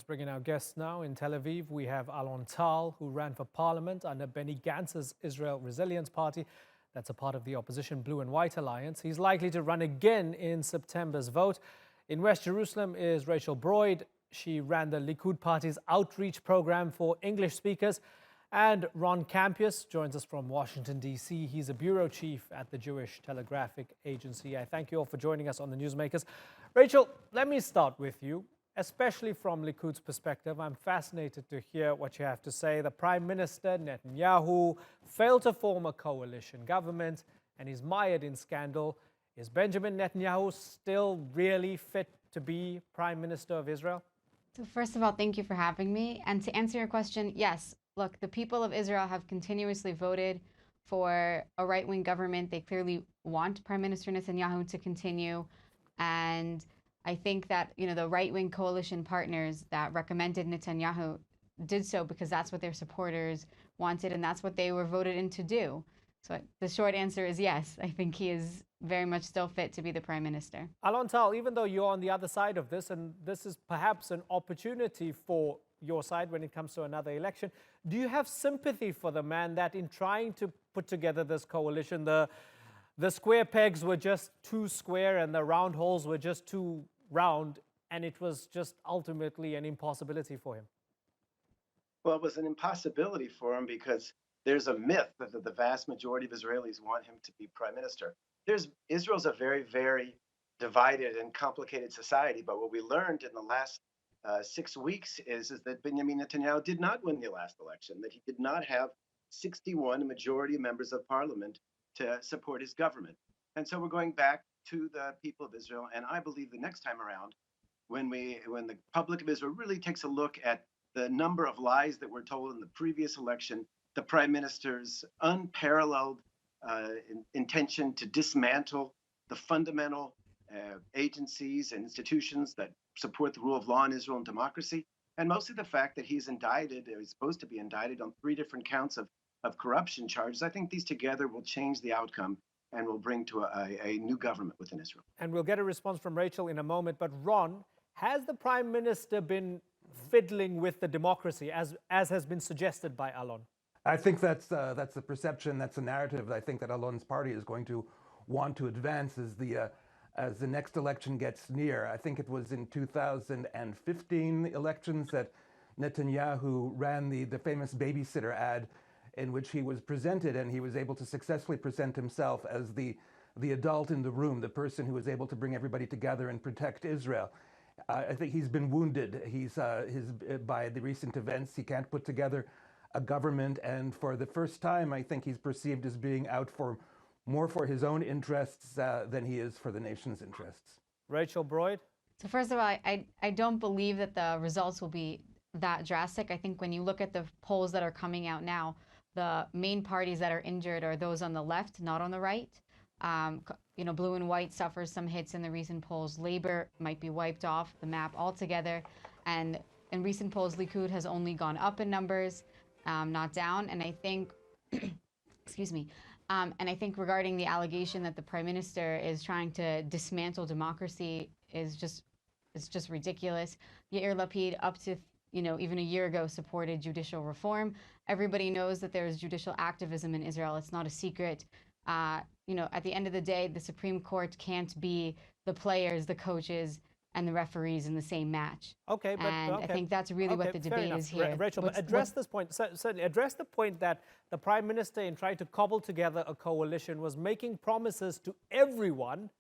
Let's bring in our guests now. In Tel Aviv, we have Alon Tal, who ran for parliament under Benny Gantz's Israel Resilience Party. That's a part of the opposition Blue and White Alliance. He's likely to run again in September's vote. In West Jerusalem is Rachel Broyde. She ran the Likud party's outreach program for English speakers. And Ron Kampeas joins us from Washington, D.C. He's a bureau chief at the Jewish Telegraphic agency. I thank you all for joining us on the Newsmakers. Rachel, let me start with you. Especially from Likud's perspective, I'm fascinated to hear what you have to say. The Prime Minister, Netanyahu, failed to form a coalition government and is mired in scandal. Is Benjamin Netanyahu still really fit to be Prime Minister of Israel? So first of all, thank you for having me. And to answer your question, yes, look, the people of Israel have continuously voted for a right-wing government. They clearly want Prime Minister Netanyahu to continue. And I think that, the right-wing coalition partners that recommended Netanyahu did so because that's what their supporters wanted and that's what they were voted in to do. So the short answer is yes, I think he is very much still fit to be the prime minister. Alon Tal, even though you're on the other side of this, and this is perhaps an opportunity for your side when it comes to another election, do you have sympathy for the man that in trying to put together this coalition, the square pegs were just too square and the round holes were just too round, and it was just ultimately an impossibility for him? Well, it was an impossibility for him because there's a myth that the vast majority of Israelis want him to be prime minister. Israel's a very, very divided and complicated society, but what we learned in the last 6 weeks is that Benjamin Netanyahu did not win the last election, that he did not have 61 majority members of parliament to support his government. And so we're going back to the people of Israel, and I believe the next time around, when the public of Israel really takes a look at the number of lies that were told in the previous election, the prime minister's unparalleled intention to dismantle the fundamental agencies and institutions that support the rule of law in Israel and democracy, and mostly the fact that he's indicted, or he's supposed to be indicted on 3 different counts of corruption charges. I think these together will change the outcome and will bring to a new government within Israel. And we'll get a response from Rachel in a moment. But Ron, has the prime minister been fiddling with the democracy as has been suggested by Alon? I think that's a perception, that's a narrative that I think that Alon's party is going to want to advance as the next election gets near. I think it was in 2015 elections that Netanyahu ran the famous babysitter ad in which he was presented, and he was able to successfully present himself as the adult in the room, the person who was able to bring everybody together and protect Israel. I think he's been wounded. By the recent events. He can't put together a government, and for the first time, I think he's perceived as being out more for his own interests than he is for the nation's interests. Rachel Broyde? So first of all, I don't believe that the results will be that drastic. I think when you look at the polls that are coming out now, the main parties that are injured are those on the left, not on the right. Blue and White suffers some hits in the recent polls. Labor might be wiped off the map altogether. And in recent polls, Likud has only gone up in numbers, not down. And I think, excuse me, and I think regarding the allegation that the prime minister is trying to dismantle democracy is just ridiculous. Yair Lapid, up to even a year ago, supported judicial reform. Everybody knows that there is judicial activism in Israel. It's not a secret. At the end of the day, the Supreme Court can't be the players, the coaches, and the referees in the same match. Okay, but I think that's really what the debate is here. Rachel, but address this point. Certainly address the point that the prime minister, in trying to cobble together a coalition, was making promises to everyone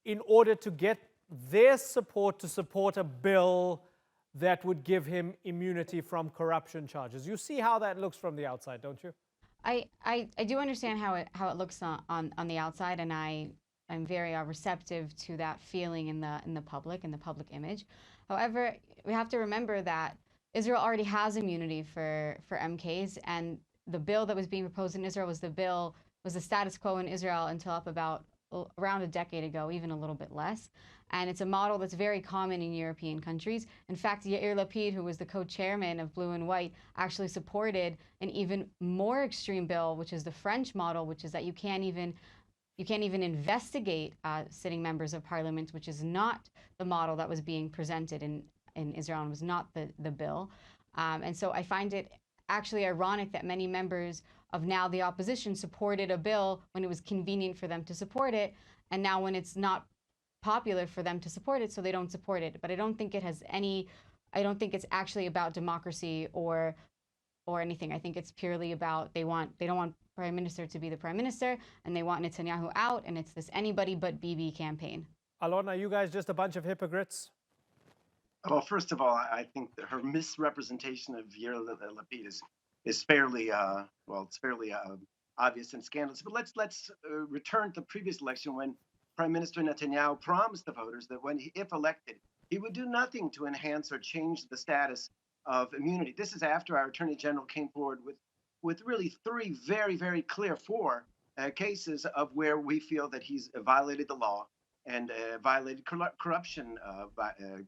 in order to get their support to support a bill that would give him immunity from corruption charges. You see how that looks from the outside, don't you? I do understand how it looks on the outside, and I'm very receptive to that feeling in the public image. However, we have to remember that Israel already has immunity for MKs, and the bill that was being proposed in Israel was the status quo in Israel until up about around a decade ago, even a little bit less. And it's a model that's very common in European countries. In fact, Yair Lapid, who was the co-chairman of Blue and White, actually supported an even more extreme bill, which is the French model, which is that you can't even investigate sitting members of parliament, which is not the model that was being presented in in Israel and was not the bill. And so I find it actually ironic that many members of now the opposition supported a bill when it was convenient for them to support it, and now when it's not popular for them to support it, so they don't support it. But I don't think it's actually about democracy or anything. I think it's purely about they don't want Prime Minister to be the Prime Minister, and they want Netanyahu out, and it's this anybody but Bibi campaign. Alon, are you guys just a bunch of hypocrites? Well, first of all, I think that her misrepresentation of Yair Lapid is fairly obvious and scandalous. But let's return to the previous election when Prime Minister Netanyahu promised the voters that if elected, he would do nothing to enhance or change the status of immunity. This is after our Attorney General came forward with really three very clear cases of where we feel that he's violated the law and violated corruption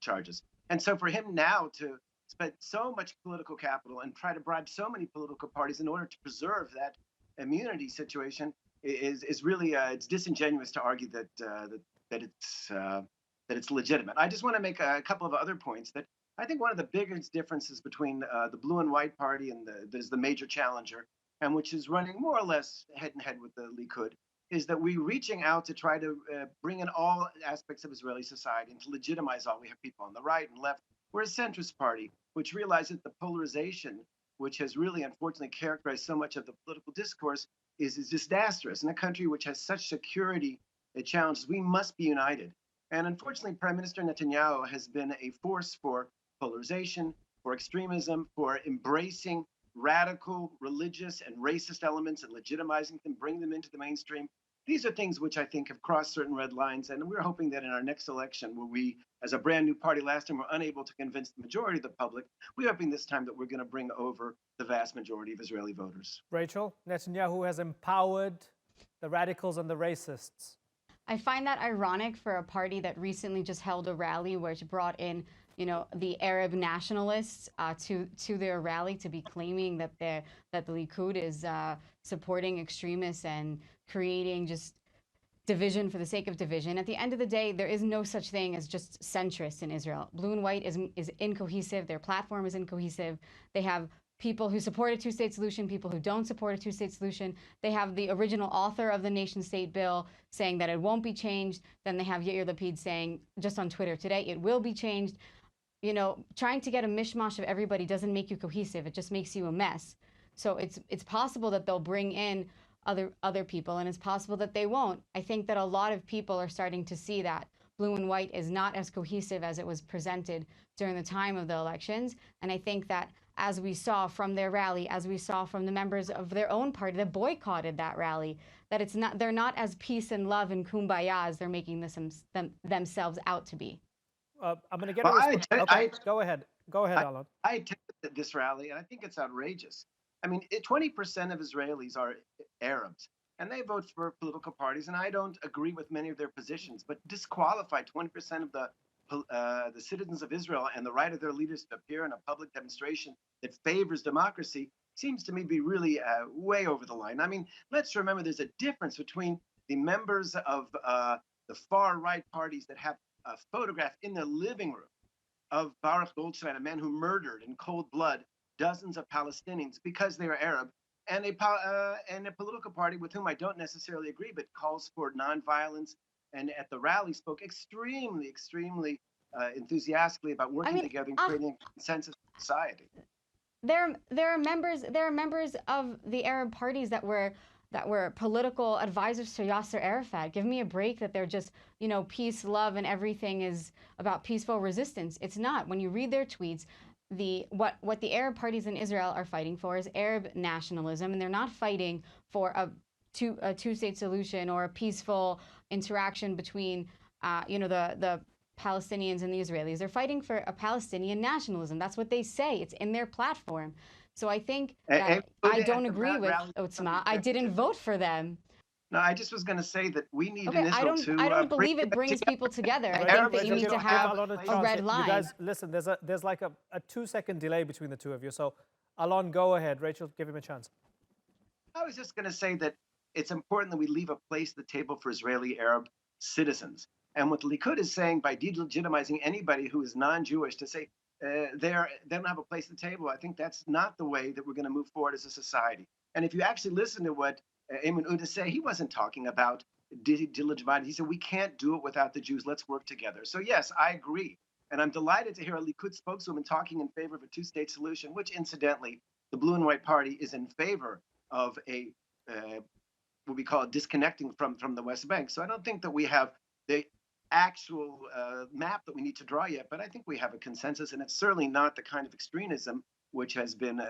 charges. And so for him now to spend so much political capital and try to bribe so many political parties in order to preserve that immunity situation is really it's disingenuous to argue that it's legitimate. I just want to make a couple of other points that I think one of the biggest differences between the blue and white party and that is the major challenger, and which is running more or less head and head with the Likud, is that we're reaching out to try to bring in all aspects of Israeli society and to legitimize all. We have people on the right and left. We're a centrist party, which realizes the polarization, which has really unfortunately characterized so much of the political discourse, is disastrous. In a country which has such security challenges, we must be united. And unfortunately, Prime Minister Netanyahu has been a force for polarization, for extremism, for embracing radical religious and racist elements and legitimizing them, bringing them into the mainstream. These are things which I think have crossed certain red lines, and we're hoping that in our next election, where we, as a brand new party last time, were unable to convince the majority of the public, we're hoping this time that we're going to bring over the vast majority of Israeli voters. Rachel, Netanyahu has empowered the radicals and the racists. I find that ironic for a party that recently just held a rally which brought in, the Arab nationalists to their rally to be claiming that the Likud is supporting extremists and creating just division for the sake of division. At the end of the day, there is no such thing as just centrist in Israel. Blue and white is incohesive. Their platform is incohesive. They have people who support a two-state solution, people who don't support a two-state solution. They have the original author of the nation-state bill saying that it won't be changed. Then they have Yair Lapid saying, just on Twitter today, it will be changed. Trying to get a mishmash of everybody doesn't make you cohesive. It just makes you a mess. So it's possible that they'll bring in other people, and it's possible that they won't. I think that a lot of people are starting to see that blue and white is not as cohesive as it was presented during the time of the elections. And I think that as we saw from their rally, as we saw from the members of their own party that boycotted that rally, that they're not as peace and love and kumbaya as they're making themselves out to be. I'm going to get a response. Go ahead, Alon. I attended this rally, and I think it's outrageous. I mean, 20% of Israelis are Arabs, and they vote for political parties, and I don't agree with many of their positions, but disqualify 20% of the citizens of Israel and the right of their leaders to appear in a public demonstration that favors democracy seems to me to be really way over the line. I mean, let's remember there's a difference between the members of the far right parties that have a photograph in their living room of Baruch Goldstein, a man who murdered in cold blood dozens of Palestinians because they are Arab, and a political party with whom I don't necessarily agree, but calls for nonviolence, and at the rally spoke extremely enthusiastically about working together and creating a consensus in society. There are members of the Arab parties that were political advisors to Yasser Arafat. Give me a break that they're just, peace, love, and everything is about peaceful resistance. It's not. When you read their tweets, what the Arab parties in Israel are fighting for is Arab nationalism, and they're not fighting for a two-state solution or a peaceful interaction between, the Palestinians and the Israelis. They're fighting for a Palestinian nationalism. That's what they say. It's in their platform. So I think that I don't agree with Otzma. I didn't vote for them. No, I just was going to say that we need in Israel I don't believe it brings people together. I think that you need to have a red line. You guys, listen, there's like a 2-second delay between the two of you. So, Alon, go ahead. Rachel, give him a chance. I was just going to say that it's important that we leave a place at the table for Israeli Arab citizens. And what the Likud is saying by delegitimizing anybody who is non-Jewish to say they don't have a place at the table, I think that's not the way that we're going to move forward as a society. And if you actually listen to what Ayman Uda said, he wasn't talking about delegitimizing. He said, we can't do it without the Jews. Let's work together. So yes, I agree. And I'm delighted to hear a Likud spokeswoman talking in favor of a two-state solution, which incidentally, the Blue and White Party is in favor of a what we call disconnecting from the West Bank. So I don't think that we have the actual map that we need to draw yet, but I think we have a consensus, and it's certainly not the kind of extremism which has been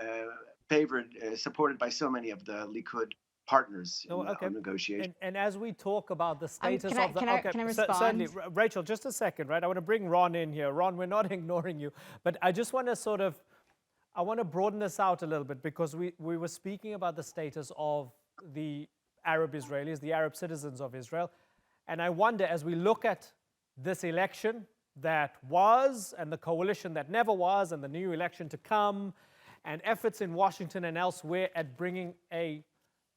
supported by so many of the Likud partners in negotiation. And as we talk about the status of the... Can I respond? Certainly. Rachel, just a second, right? I want to bring Ron in here. Ron, we're not ignoring you, but I just want to I want to broaden this out a little bit, because we were speaking about the status of the Arab Israelis, the Arab citizens of Israel. And I wonder, as we look at this election that was, and the coalition that never was, and the new election to come, and efforts in Washington and elsewhere at bringing a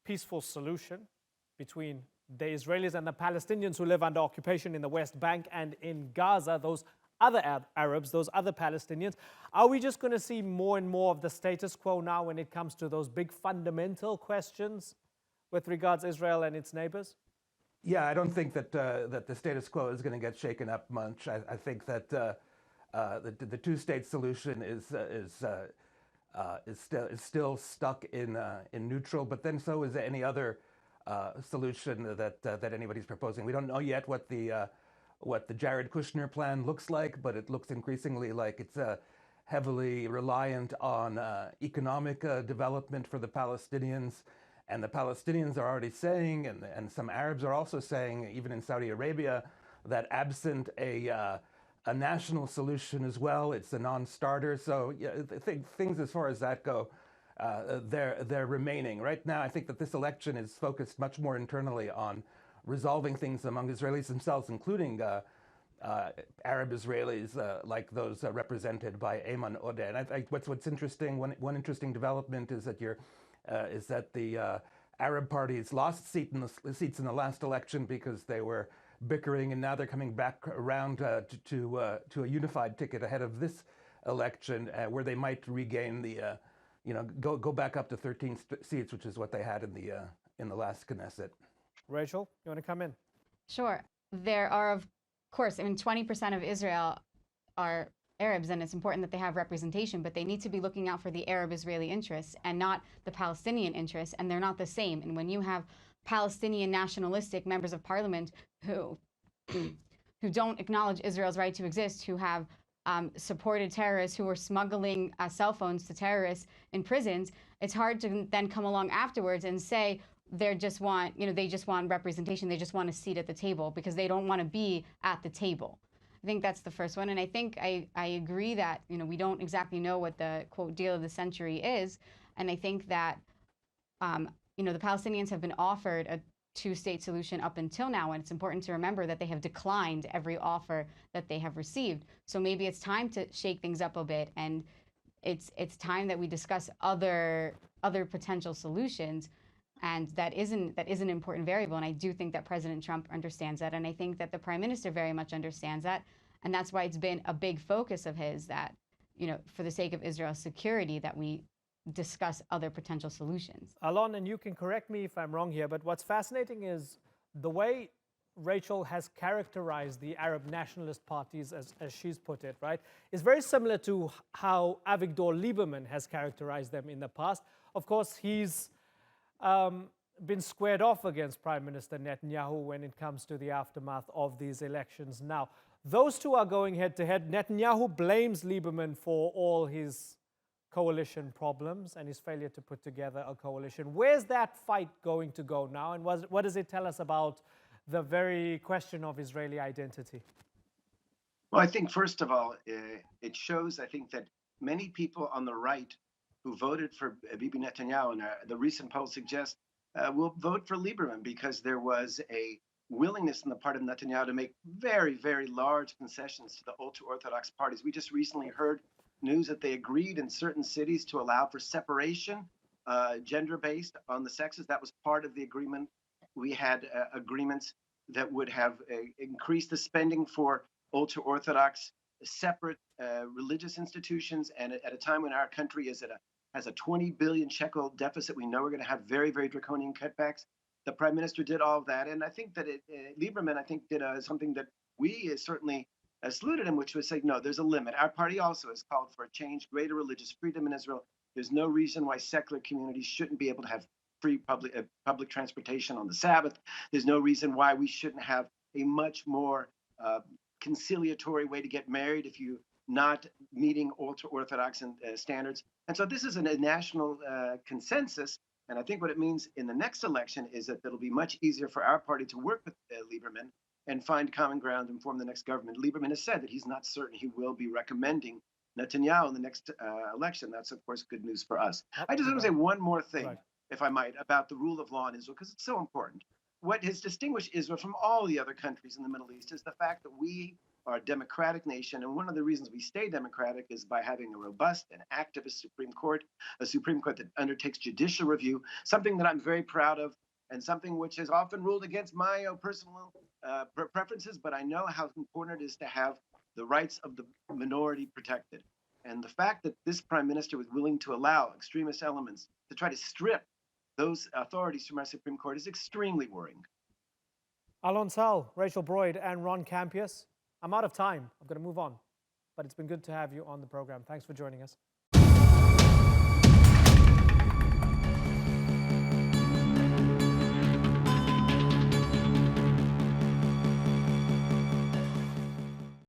peaceful solution between the Israelis and the Palestinians who live under occupation in the West Bank and in Gaza, those other Arabs, those other Palestinians. Are we just going to see more and more of the status quo now when it comes to those big fundamental questions with regards to Israel and its neighbors? Yeah, I don't think that that the status quo is going to get shaken up much. I think that the two-state solution is still stuck in neutral, but then so is any other solution that anybody's proposing. We don't know yet what the Jared Kushner plan looks like, but it looks increasingly like it's heavily reliant on economic development for the Palestinians. And the Palestinians are already saying, and some Arabs are also saying, even in Saudi Arabia, that absent a national solution as well, it's a non-starter. So yeah, things as far as that go, they're remaining. Right now, I think that this election is focused much more internally on resolving things among Israelis themselves, including Arab Israelis like those represented by Ayman Odeh. And I think what's interesting, one interesting development is that the Arab parties lost seats in the last election because they were bickering, and now they're coming back around to a unified ticket ahead of this election, where they might regain the go back up to 13 seats, which is what they had in the last Knesset. Rachel, you want to come in? Sure. There are, of course, 20% of Israel are Arabs, and it's important that they have representation, but they need to be looking out for the Arab-Israeli interests and not the Palestinian interests, and they're not the same. And when you have Palestinian nationalistic members of parliament who don't acknowledge Israel's right to exist, who have supported terrorists, who are smuggling cell phones to terrorists in prisons, it's hard to then come along afterwards and say they just want representation, they just want a seat at the table, because they don't want to be at the table. I think that's the first one. And I think I agree that, we don't exactly know what the, quote, deal of the century is. And I think that, the Palestinians have been offered a two-state solution up until now. And it's important to remember that they have declined every offer that they have received. So maybe it's time to shake things up a bit. And it's time that we discuss other potential solutions. And that is an important variable. And I do think that President Trump understands that. And I think that the Prime Minister very much understands that. And that's why it's been a big focus of his that, for the sake of Israel's security, that we discuss other potential solutions. Alon, and you can correct me if I'm wrong here, but what's fascinating is the way Rachel has characterized the Arab nationalist parties, as she's put it, right, is very similar to how Avigdor Lieberman has characterized them in the past. Of course, he's been squared off against Prime Minister Netanyahu when it comes to the aftermath of these elections. Now, those two are going head-to-head. Netanyahu blames Lieberman for all his coalition problems and his failure to put together a coalition. Where's that fight going to go now, and what does it tell us about the very question of Israeli identity? Well, I think, first of all, it shows, I think, that many people on the right who voted for Bibi Netanyahu, and the recent polls suggest will vote for Lieberman, because there was a willingness on the part of Netanyahu to make very, very large concessions to the ultra-Orthodox parties. We just recently heard news that they agreed in certain cities to allow for separation, gender-based on the sexes. That was part of the agreement. We had agreements that would have increased the spending for ultra-Orthodox separate religious institutions. And at a time when our country has a 20 billion shekel deficit, we know we're going to have very, very draconian cutbacks. The prime minister did all of that. And I think that Lieberman, I think, did something that we certainly saluted him, which was say, no, there's a limit. Our party also has called for a change, greater religious freedom in Israel. There's no reason why secular communities shouldn't be able to have free public transportation on the Sabbath. There's no reason why we shouldn't have a much more conciliatory way to get married if you're not meeting ultra-Orthodox standards. And so this is a national consensus. And I think what it means in the next election is that it'll be much easier for our party to work with Lieberman and find common ground and form the next government. Lieberman has said that he's not certain he will be recommending Netanyahu in the next election. That's, of course, good news for us. I just want to say one more thing, if I might, about the rule of law in Israel, because it's so important. What has distinguished Israel from all the other countries in the Middle East is the fact that we are a democratic nation. And one of the reasons we stay democratic is by having a robust and activist Supreme Court, a Supreme Court that undertakes judicial review, something that I'm very proud of, and something which has often ruled against my personal preferences, but I know how important it is to have the rights of the minority protected. And the fact that this prime minister was willing to allow extremist elements to try to strip those authorities from our Supreme Court is extremely worrying. Alon Tal, Rachel Broyde, and Ron Kampeas. I'm out of time. I'm going to move on. But it's been good to have you on the program. Thanks for joining us.